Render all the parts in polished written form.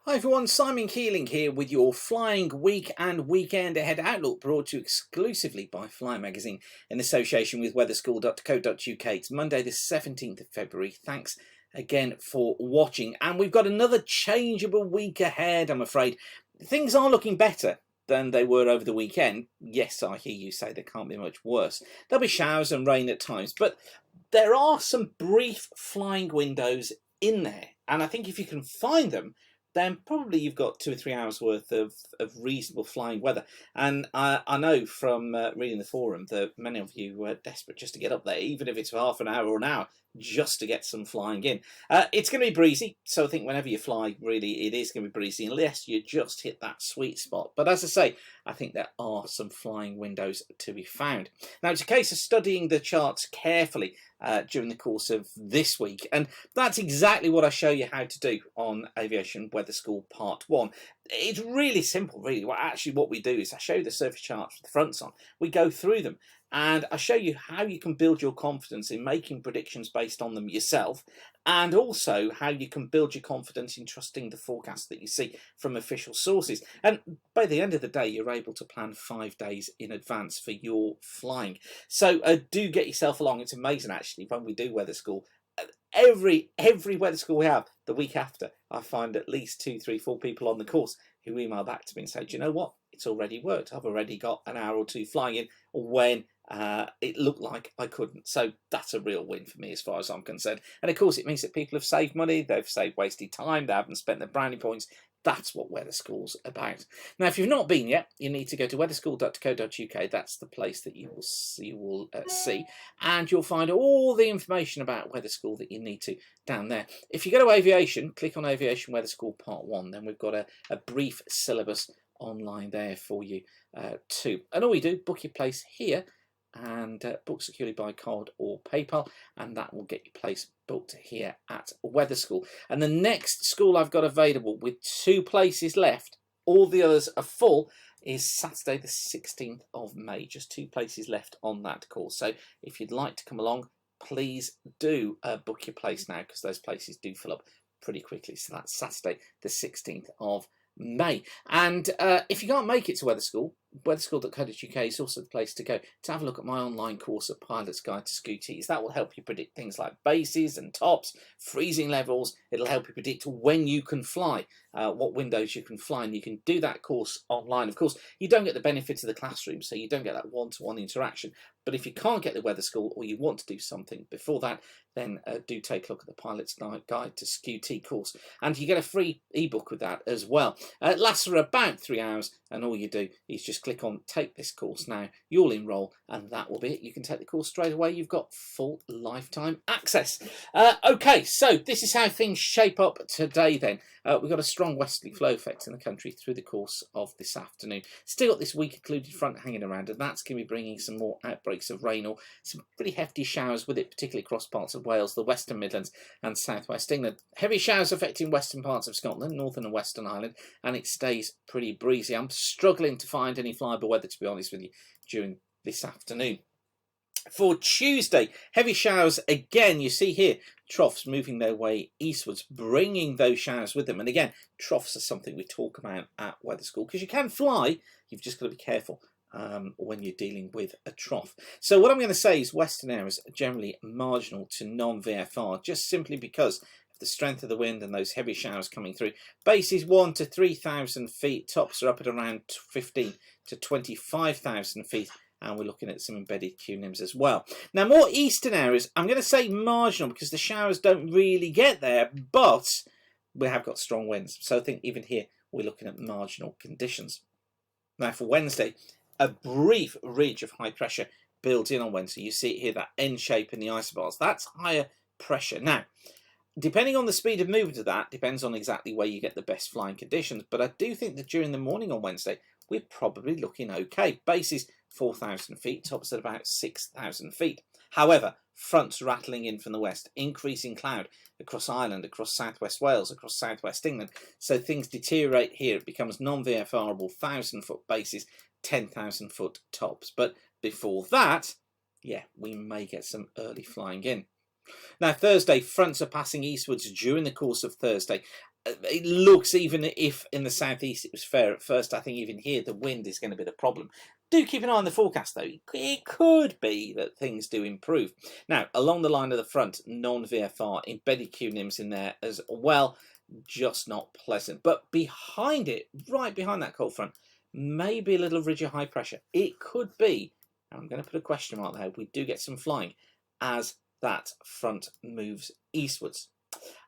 Hi everyone, Simon Keeling here with your Flying Week and Weekend Ahead Outlook, brought to you exclusively by Fly Magazine in association with weatherschool.co.uk. It's Monday the 17th of February. Thanks again for watching, and we've got another changeable week ahead, I'm afraid. Things are looking better than they were over the weekend. Yes, I hear you say they can't be much worse. There'll be showers and rain at times, but there are some brief flying windows in there, and I think if you can find them, then probably you've got 2 or 3 hours worth of reasonable flying weather. And I know from reading the forum that many of you were desperate just to get up there, even if it's for half an hour or an hour, just to get some flying in. It's going to be breezy, so I think whenever you fly, really, it is going to be breezy, unless you just hit that sweet spot. But as I say, I think there are some flying windows to be found. Now, it's a case of studying the charts carefully during the course of this week, and that's exactly what I show you how to do on Aviation Weather School Part 1. It's really simple, really. What we do is I show you the surface charts with the fronts on. We go through them, and I show you how you can build your confidence in making predictions based on them yourself, and also how you can build your confidence in trusting the forecast that you see from official sources. And by the end of the day, you're able to plan 5 days in advance for your flying. So do get yourself along. It's amazing, actually, when we do weather school. Every weather school we have, the week after, I find at least 2, 3, 4 people on the course who email back to me and say, do you know what? It's already worked. I've already got an hour or two flying in when it looked like I couldn't. So that's a real win for me as far as I'm concerned. And of course, it means that people have saved money, they've saved wasted time, they haven't spent their brownie points. That's what weather school's about. Now, if you've not been yet, you need to go to weatherschool.co.uk. That's the place that you will see, and you'll find all the information about weather school that you need to down there. If you go to Aviation, click on Aviation Weather School Part 1, then we've got a brief syllabus online there for you too. And all you do, book your place here, and book securely by card or PayPal, and that will get your place booked here at Weather School. And the next school I've got available with 2 places left, all the others are full, is Saturday the 16th of May. Just 2 places left on that course. So if you'd like to come along, please do book your place now, because those places do fill up pretty quickly. So that's Saturday the 16th of May. And if you can't make it to Weather School, weatherschool.co.uk is also the place to go to have a look at my online course, A Pilot's Guide to Scooties. That will help you predict things like bases and tops, freezing levels. It'll help you predict when you can fly, what windows you can fly, and you can do that course online. Of course, you don't get the benefit of the classroom, so you don't get that one-to-one interaction. But if you can't get the Weather School, or you want to do something before that, then do take a look at the Pilot's Guide to Scooty course. And you get a free ebook with that as well. It lasts for about 3 hours, and all you do is just click on Take This Course Now. You'll enrol, and that will be it. You can take the course straight away. You've got full lifetime access. Okay, so this is how things shape up today then. We've got a strong westerly flow effect in the country through the course of this afternoon. Still got this weak occluded front hanging around, and that's going to be bringing some more outbreaks of rain, or some pretty hefty showers with it, particularly across parts of Wales, the Western Midlands and South West England. Heavy showers affecting western parts of Scotland, Northern and Western Ireland, and it stays pretty breezy. I'm struggling to find any flyable weather, to be honest with you, during this afternoon. For Tuesday, heavy showers again. You see here, troughs moving their way eastwards, bringing those showers with them. And again, troughs are something we talk about at Weather School, because you can fly, you've just got to be careful when you're dealing with a trough. So what I'm going to say is western areas are generally marginal to non-VFR, just simply because of the strength of the wind and those heavy showers coming through. Bases 1 to 3,000 feet, tops are up at around 15 to 25,000 feet. And we're looking at some embedded QNIMs as well. Now, more eastern areas, I'm going to say marginal, because the showers don't really get there, but we have got strong winds. So I think even here, we're looking at marginal conditions. Now, for Wednesday, a brief ridge of high pressure builds in on Wednesday. You see it here, that N shape in the isobars. That's higher pressure. Now, depending on the speed of movement of that, depends on exactly where you get the best flying conditions. But I do think that during the morning on Wednesday, we're probably looking okay. Bases 4,000 feet, tops at about 6,000 feet. However, fronts rattling in from the west, increasing cloud across Ireland, across southwest Wales, across southwest England. So things deteriorate here. It becomes non-VFRable 1,000-foot bases, 10,000-foot tops. But before that, yeah, we may get some early flying in. Now, Thursday, fronts are passing eastwards during the course of Thursday, it looks, even if in the southeast it was fair at first, I think even here the wind is going to be the problem. Do keep an eye on the forecast though. It could be that things do improve. Now, along the line of the front, non-VFR, embedded cumulonimbs in there as well, just not pleasant. But behind it, right behind that cold front, maybe a little ridge of high pressure. It could be, and I'm going to put a question mark there, we do get some flying as that front moves eastwards.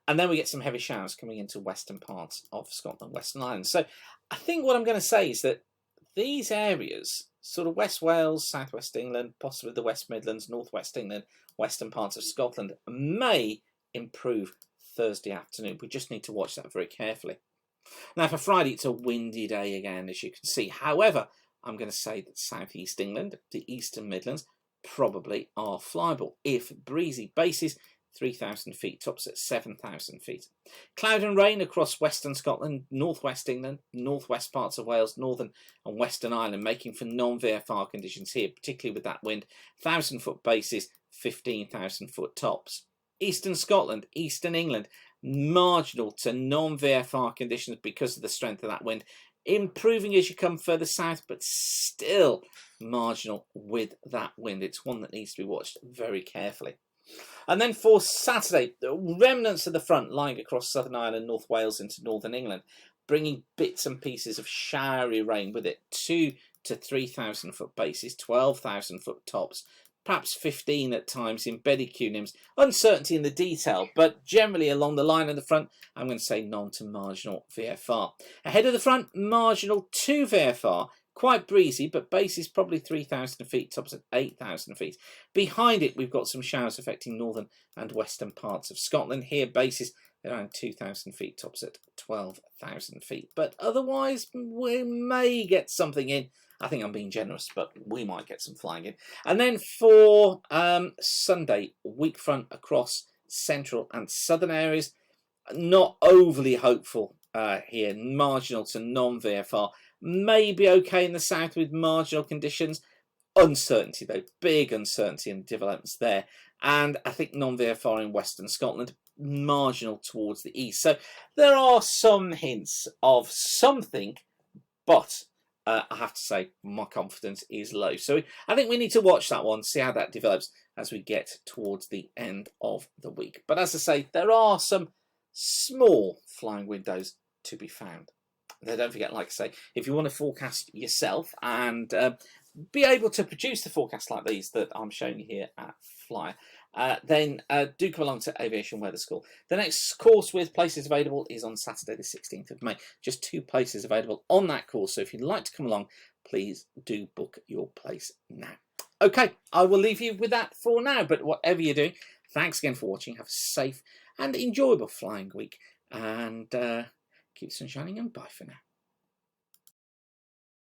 And then we get some heavy showers coming into western parts of Scotland, Western Islands. So I think what I'm going to say is that these areas, sort of West Wales, Southwest England, possibly the West Midlands, Northwest England, western parts of Scotland, may improve Thursday afternoon. We just need to watch that very carefully. Now for Friday, it's a windy day again, as you can see. However, I'm going to say that Southeast England, the Eastern Midlands, probably are flyable if breezy bases, 3,000 feet, tops at 7,000 feet. Cloud and rain across western Scotland, northwest England, northwest parts of Wales, northern and western Ireland, making for non-VFR conditions here, particularly with that wind. 1,000-foot bases, 15,000-foot tops. Eastern Scotland, eastern England, marginal to non-VFR conditions because of the strength of that wind. Improving as you come further south, but still marginal with that wind. It's one that needs to be watched very carefully. And then for Saturday, the remnants of the front lying across southern Ireland, North Wales into northern England, bringing bits and pieces of showery rain with it. 2 to 3,000 foot bases, 12,000 foot tops, perhaps 15 at times, embedded cumulonimbs. Uncertainty in the detail, but generally along the line of the front, I'm going to say non to marginal VFR. Ahead of the front, marginal to VFR. Quite breezy, but base is probably 3,000 feet, tops at 8,000 feet. Behind it, we've got some showers affecting northern and western parts of Scotland. Here, bases around 2,000 feet, tops at 12,000 feet. But otherwise, we may get something in. I think I'm being generous, but we might get some flying in. And then for Sunday, weak front across central and southern areas. Not overly hopeful here, marginal to non-VFR. Maybe okay in the south with marginal conditions. Uncertainty though, big uncertainty in developments there. And I think non-VFR in western Scotland, marginal towards the east. So there are some hints of something, but I have to say my confidence is low. So I think we need to watch that one, see how that develops as we get towards the end of the week. But as I say, there are some small flying windows to be found. Now, don't forget, like I say, if you want to forecast yourself and be able to produce the forecast like these that I'm showing you here at Flyer, then do come along to Aviation Weather School. The next course with places available is on Saturday the 16th of May. Just 2 places available on that course. So if you'd like to come along, please do book your place now. Okay, I will leave you with that for now. But whatever you're doing, thanks again for watching. Have a safe and enjoyable flying week. And keep the sun shining and bye for now.